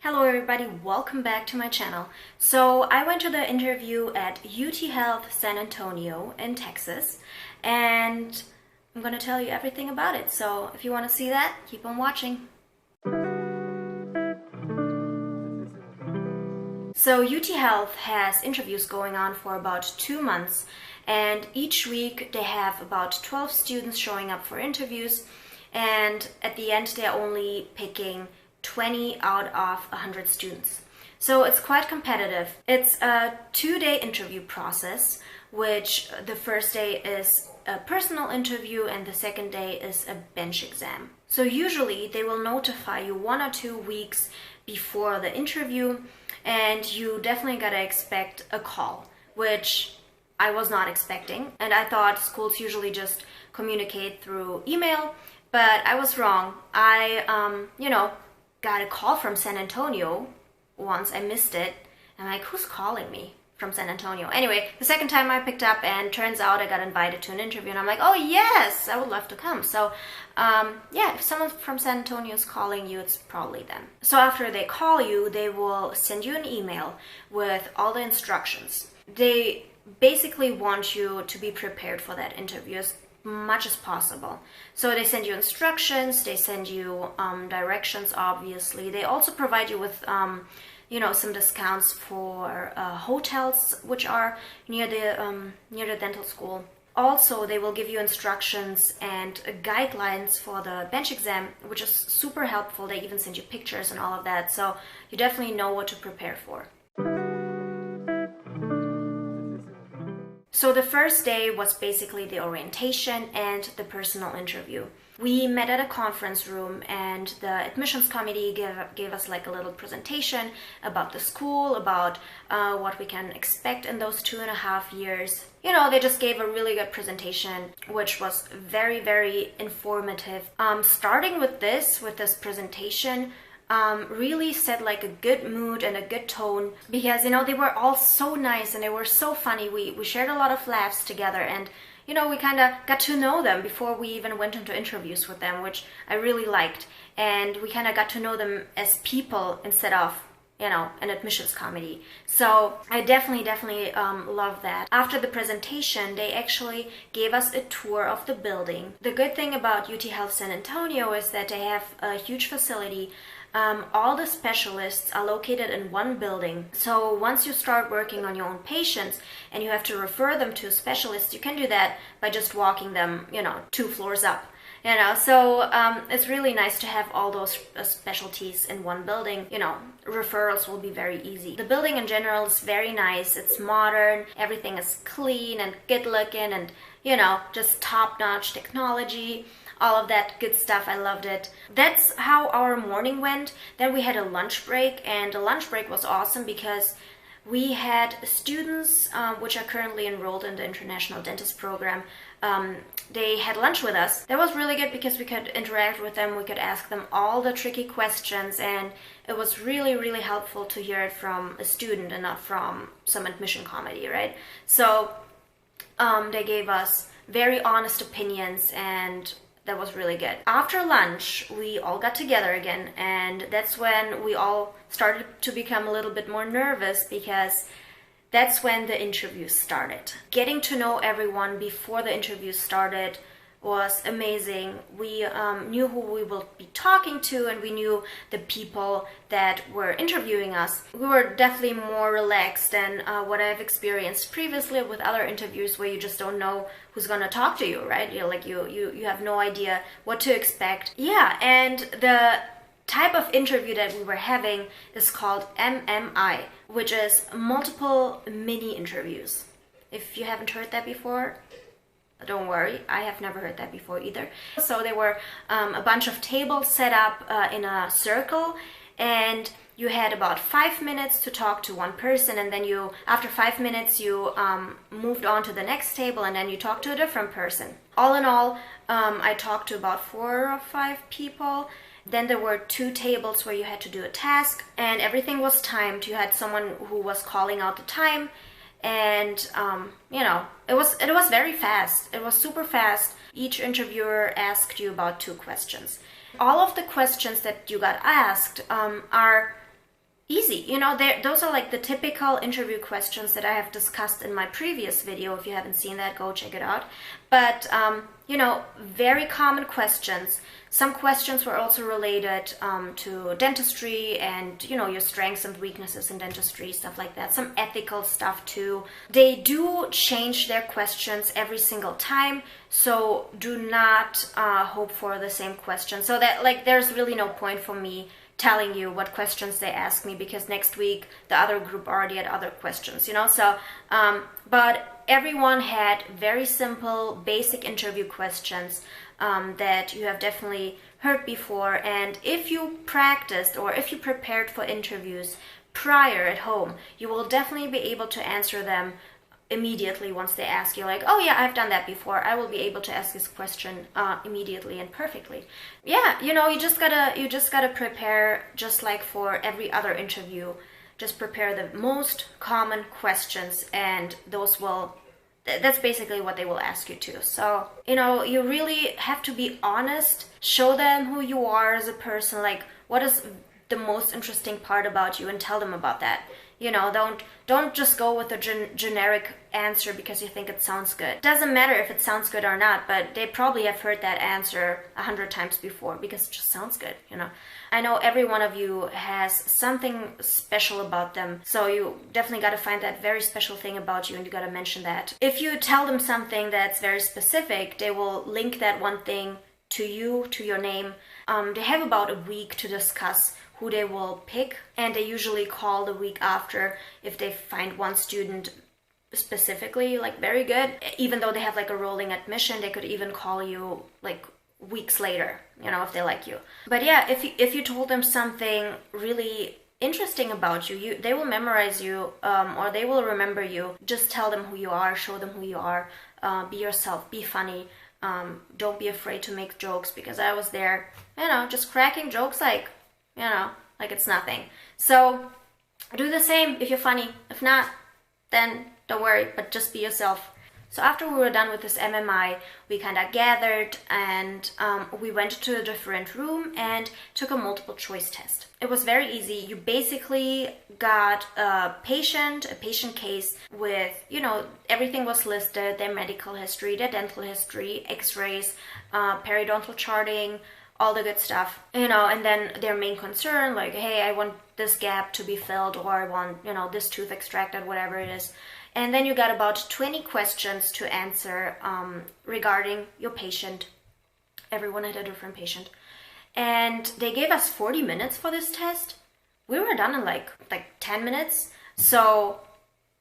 Hello everybody, welcome back to my channel. So I went to the interview at UT Health San Antonio in Texas, and I'm going to tell you everything about it. So if you want to see that, keep on watching. So UT Health has interviews going on for about 2 months, and each week they have about 12 students showing up for interviews, and at the end they're only picking 20 out of 100 students. So it's quite competitive. It's a 2-day interview process, which the first day is a personal interview and the second day is a bench exam. So usually they will notify you 1 or 2 weeks before the interview, and you definitely gotta expect a call, which I was not expecting, and I thought schools usually just communicate through email, but I was wrong. I got a call from San Antonio once. I missed it. I'm like, who's calling me from San Antonio? Anyway, the second time I picked up, and turns out I got invited to an interview, and I'm like, oh yes, I would love to come. So yeah, if someone from San Antonio is calling you, it's probably them. So after they call you, they will send you an email with all the instructions. They basically want you to be prepared for that interview as much as possible. So they send you instructions, they send you directions, obviously. They also provide you with some discounts for hotels which are near the dental school. Also, they will give you instructions and guidelines for the bench exam, which is super helpful. They even send you pictures and all of that, so you definitely know what to prepare for. So the first day was basically the orientation and the personal interview. We met at a conference room, and the admissions committee gave us like a little presentation about the school, about what we can expect in those 2.5 years. They just gave a really good presentation, which was very, very informative. Starting with this presentation, really set like a good mood and a good tone, because they were all so nice and they were so funny. We shared a lot of laughs together, and we kind of got to know them before we even went into interviews with them, which I really liked. And we kind of got to know them as people instead of an admissions committee. So I definitely love that. After the presentation, they actually gave us a tour of the building. The good thing about UT Health San Antonio is that they have a huge facility. All the specialists are located in one building. So once you start working on your own patients and you have to refer them to a specialist, you can do that by just walking them, 2 floors up. So it's really nice to have all those specialties in one building. Referrals will be very easy. The building in general is very nice. It's modern. Everything is clean and good looking, and just top-notch technology. All of that good stuff. I loved it. That's how our morning went. Then we had a lunch break, and the lunch break was awesome because we had students which are currently enrolled in the International Dentist Program. They had lunch with us. That was really good because we could interact with them, we could ask them all the tricky questions, and it was really, really helpful to hear it from a student and not from some admission committee, right? So they gave us very honest opinions, and that was really good. After lunch, we all got together again, and that's when we all started to become a little bit more nervous, because that's when the interviews started. Getting to know everyone before the interview started was amazing. We knew who we will be talking to, and we knew the people that were interviewing us. We were definitely more relaxed than what I've experienced previously with other interviews, where you just don't know who's gonna talk to you, right? You have no idea what to expect. Yeah, and the type of interview that we were having is called MMI, which is multiple mini interviews. If you haven't heard that before, don't worry, I have never heard that before either. So there were a bunch of tables set up in a circle, and you had about 5 minutes to talk to one person, and then after 5 minutes, you moved on to the next table, and then you talked to a different person. All in all, I talked to about 4 or 5 people. Then there were 2 tables where you had to do a task, and everything was timed. You had someone who was calling out the time, and it was very fast. It was super fast. Each interviewer asked you about 2 questions. All of the questions that you got asked are easy. Those are like the typical interview questions that I have discussed in my previous video. If you haven't seen that, go check it out. But, very common questions. Some questions were also related to dentistry and, your strengths and weaknesses in dentistry, stuff like that. Some ethical stuff too. They do change their questions every single time, so do not hope for the same question. So that, like, there's really no point for me telling you what questions they ask me, because next week the other group already had other questions, so but everyone had very simple basic interview questions that you have definitely heard before. And if you practiced or if you prepared for interviews prior at home, you will definitely be able to answer them immediately once they ask you, like, oh yeah, I've done that before. I will be able to ask this question immediately and perfectly. Yeah, you just gotta prepare just like for every other interview. Just prepare the most common questions, and that's basically what they will ask you to. So, you really have to be honest, show them who you are as a person, like what is the most interesting part about you, and tell them about that. Don't just go with a generic answer because you think it sounds good. Doesn't matter if it sounds good or not, but they probably have heard that answer 100 times before because it just sounds good, I know every one of you has something special about them, so you definitely got to find that very special thing about you, and you got to mention that. If you tell them something that's very specific, they will link that one thing to you, to your name. They have about a week to discuss who they will pick, and they usually call the week after if they find one student specifically like very good. Even though they have like a rolling admission, they could even call you like weeks later, if they like you. But yeah, if you told them something really interesting about you, they will memorize you, or they will remember you. Just tell them who you are, show them who you are, be yourself, be funny. Don't be afraid to make jokes, because I was there, just cracking jokes like it's nothing. So do the same if you're funny. If not, then don't worry, but just be yourself. So after we were done with this MMI, we kind of gathered and we went to a different room and took a multiple choice test. It was very easy. You basically got a patient case with, everything was listed, their medical history, their dental history, x-rays, periodontal charting, all the good stuff, and then their main concern, like, hey, I want this gap to be filled, or I want, this tooth extracted, whatever it is. And then you got about 20 questions to answer regarding your patient. Everyone had a different patient. And they gave us 40 minutes for this test. We were done in like 10 minutes. So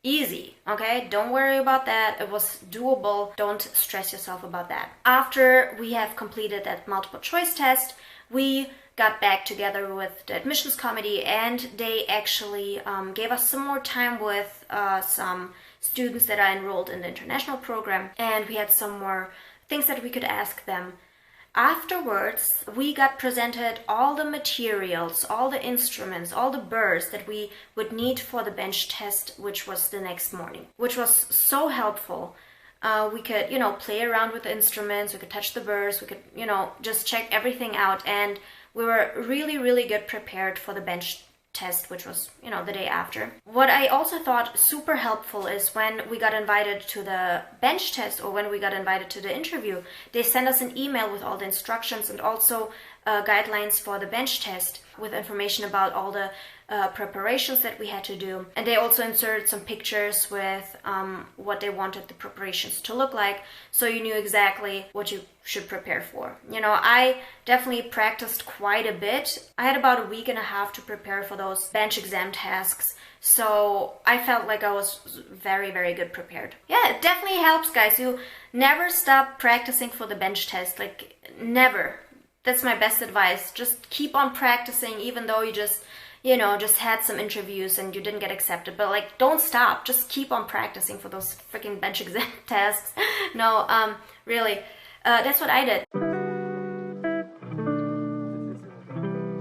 easy, okay? Don't worry about that. It was doable. Don't stress yourself about that. After we have completed that multiple choice test, we got back together with the admissions committee, and they actually gave us some more time with some students that are enrolled in the international program, and we had some more things that we could ask them. Afterwards, we got presented all the materials, all the instruments, all the burrs that we would need for the bench test, which was the next morning, which was so helpful. We could, play around with the instruments, we could touch the burrs, we could, just check everything out, and we were really, really good prepared for the bench test, which was, the day after. What I also thought super helpful is when we got invited to the bench test, or when we got invited to the interview, they sent us an email with all the instructions and also guidelines for the bench test with information about all the preparations that we had to do. And they also inserted some pictures with what they wanted the preparations to look like, so you knew exactly what you should prepare for. I definitely practiced quite a bit. I had about a week and a half to prepare for those bench exam tasks, so I felt like I was very, very good prepared. Yeah, it definitely helps, guys. You never stop practicing for the bench test, like never. That's my best advice. Just keep on practicing, even though you just had some interviews and you didn't get accepted. But don't stop. Just keep on practicing for those freaking bench exam tasks. No, really, that's what I did.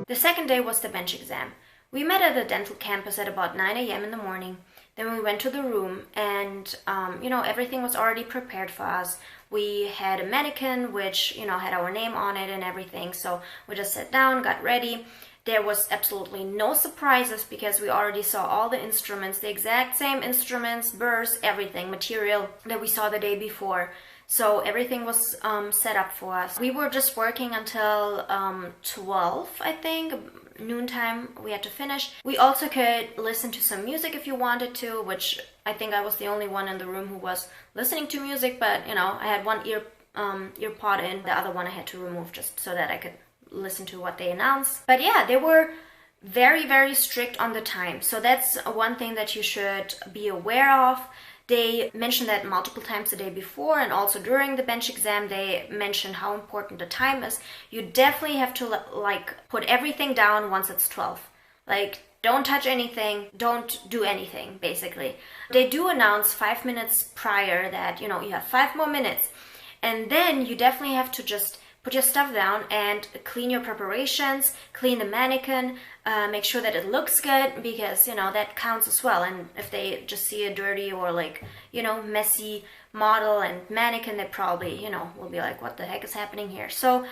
The second day was the bench exam. We met at the dental campus at about 9 a.m. in the morning. Then we went to the room, and everything was already prepared for us. We had a mannequin which had our name on it and everything, so we just sat down, got ready. There was absolutely no surprises because we already saw all the instruments, the exact same instruments, burrs, everything, material that we saw the day before. So everything was set up for us. We were just working until 12, I think, noontime. We had to finish. We also could listen to some music if you wanted to, which I think I was the only one in the room who was listening to music, but you know, I had one ear pod in, the other one I had to remove just so that I could listen to what they announced. But yeah, they were very, very strict on the time. So that's one thing that you should be aware of. They mentioned that multiple times the day before, and also during the bench exam they mentioned how important the time is. You definitely have to like put everything down once it's 12. Like, don't touch anything, don't do anything, basically. They do announce 5 minutes prior that, you know, you have 5 more minutes. And then you definitely have to just put your stuff down and clean your preparations, clean the mannequin, make sure that it looks good, because, you know, that counts as well. And if they just see a dirty or like, you know, messy model and mannequin, they probably, you know, will be like, what the heck is happening here? So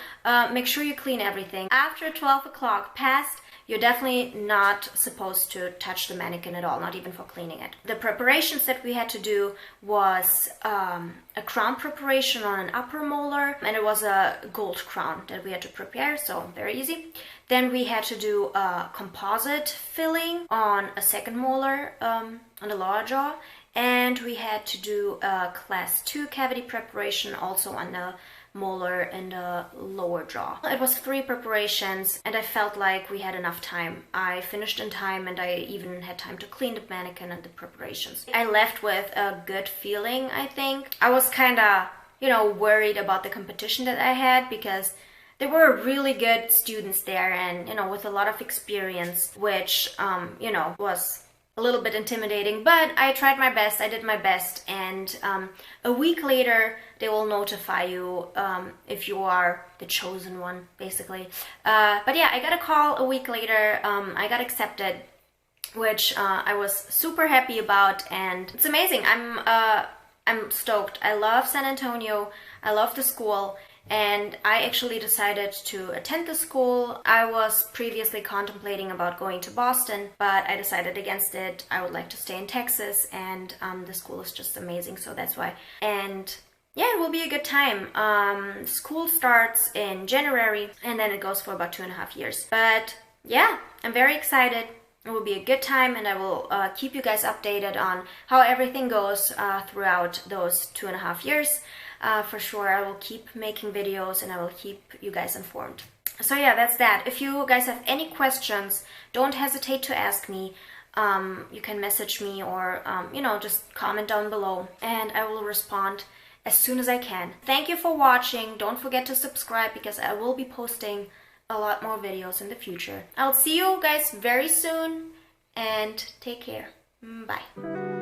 make sure you clean everything. After 12 o'clock passed, you're definitely not supposed to touch the mannequin at all, not even for cleaning it. The preparations that we had to do was a crown preparation on an upper molar, and it was a gold crown that we had to prepare, so very easy. Then we had to do a composite filling on a second molar on the lower jaw, and we had to do a class 2 cavity preparation also on the molar and the lower jaw. It was 3 preparations, and I felt like we had enough time. I finished in time, and I even had time to clean the mannequin and the preparations. I left with a good feeling, I think. I was kind of, you know, worried about the competition that I had, because there were really good students there and, you know, with a lot of experience, which, you know, was a little bit intimidating, but I tried my best, I did my best, and a week later they will notify you if you are the chosen one, basically. But yeah, I got a call a week later, I got accepted, which I was super happy about, and it's amazing. I'm stoked. I love San Antonio, I love the school, and I actually decided to attend the school. I was previously contemplating about going to Boston, but I decided against it. I would like to stay in Texas, and the school is just amazing, so that's why. And yeah, it will be a good time. School starts in January, and then it goes for about 2.5 years. But yeah, I'm very excited. It will be a good time, and I will keep you guys updated on how everything goes throughout those 2.5 years. For sure, I will keep making videos, and I will keep you guys informed. So yeah, that's that. If you guys have any questions, don't hesitate to ask me. You can message me or, you know, just comment down below, and I will respond as soon as I can. Thank you for watching. Don't forget to subscribe, because I will be posting a lot more videos in the future. I'll see you guys very soon, and take care. Bye.